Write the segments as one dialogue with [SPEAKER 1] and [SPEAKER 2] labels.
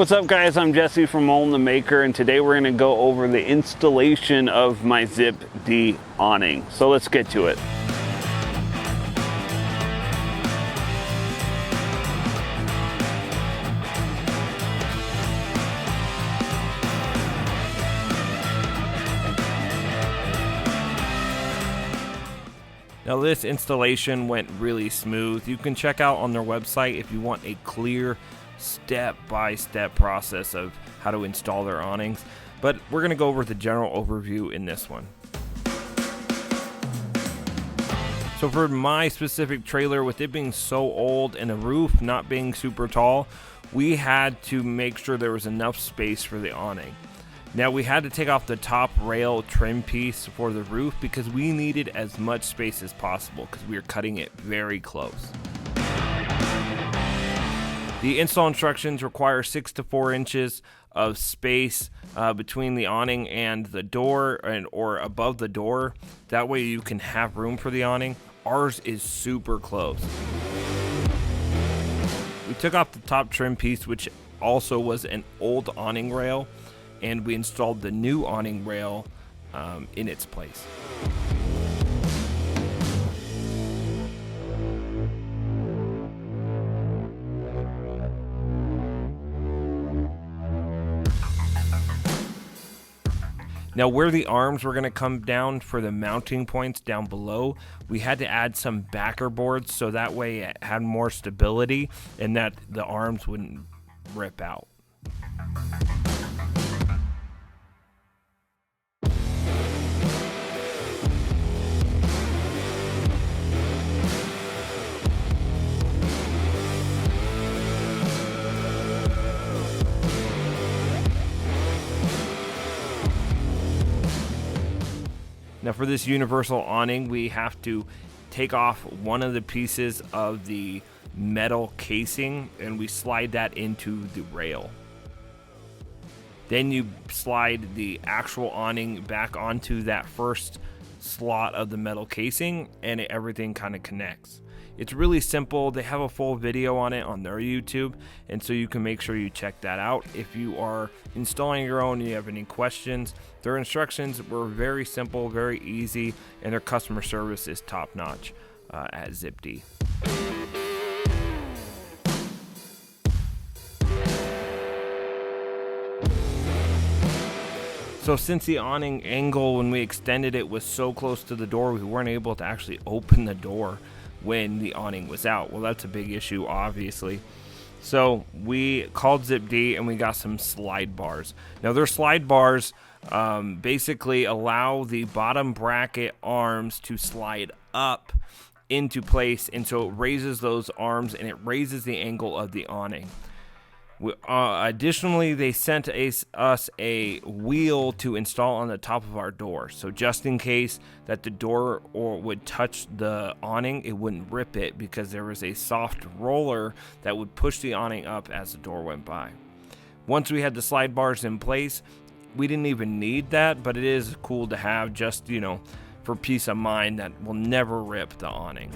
[SPEAKER 1] What's up guys, I'm Jesse from Awning the Maker, and today we're going to go over the installation of my Zip D awning. So let's get to it.
[SPEAKER 2] Now this installation went really smooth. You can check out on their website if you want a clear step-by-step process of how to install their awnings, but we're going to go over the general overview in this one. So for my specific trailer, with it being so old and the roof not being super tall, we had to make sure there was enough space for the awning. Now we had to take off the top rail trim piece for the roof because we needed as much space as possible because we were cutting it very close. The install instructions require 6 to 4 inches of space between the awning and the door or above the door. That way you can have room for the awning. Ours is super close. We took off the top trim piece, which also was an old awning rail, and we installed the new awning rail in its place. Now where the arms were going to come down for the mounting points down below, we had to add some backer boards so that way it had more stability and that the arms wouldn't rip out. Now for this universal awning, we have to take off one of the pieces of the metal casing and we slide that into the rail. Then you slide the actual awning back onto that first slot of the metal casing and everything kind of connects. It's really simple. They have a full video on it on their YouTube, and so you can make sure you check that out. If you are installing your own and you have any questions, their instructions were very simple, very easy, and their customer service is top notch at Zip D. So since the awning angle when we extended it was so close to the door, we weren't able to actually open the door when the awning was out. Well, that's a big issue, obviously. So we called Zip D and we got some slide bars. Now their slide bars basically allow the bottom bracket arms to slide up into place, and so it raises those arms and it raises the angle of the awning. Additionally, they sent us a wheel to install on the top of our door. So just in case that the door would touch the awning, it wouldn't rip it because there was a soft roller that would push the awning up as the door went by. Once we had the slide bars in place, we didn't even need that, but it is cool to have just, for peace of mind that will never rip the awning.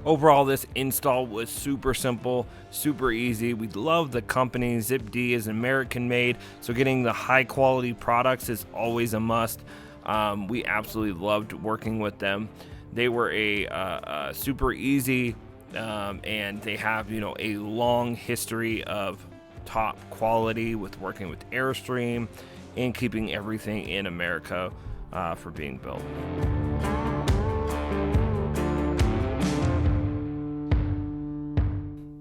[SPEAKER 2] Overall, this install was super simple, super easy. We love the company. Zip D is American made, so getting the high quality products is always a must. We absolutely loved working with them. They were a super easy, and they have a long history of top quality with working with Airstream and keeping everything in America for being built.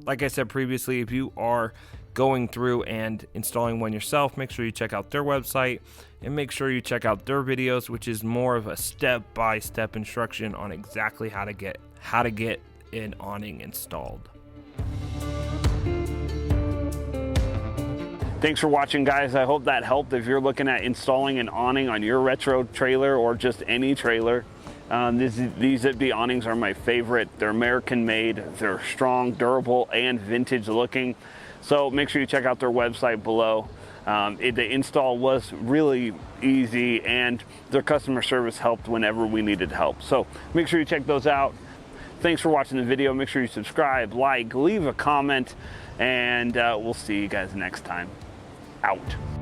[SPEAKER 2] Like I said previously, if you are going through and installing one yourself, make sure you check out their website and make sure you check out their videos, which is more of a step-by-step instruction on exactly how to get an awning installed.
[SPEAKER 1] Thanks for watching, guys. I hope that helped if you're looking at installing an awning on your retro trailer or just any trailer. These Zip D awnings are my favorite. They're American made, they're strong, durable, and vintage looking. So make sure you check out their website below. The install was really easy and their customer service helped whenever we needed help. So make sure you check those out. thanks for watching the video. Make sure you subscribe, like, leave a comment, and we'll see you guys next time. Out.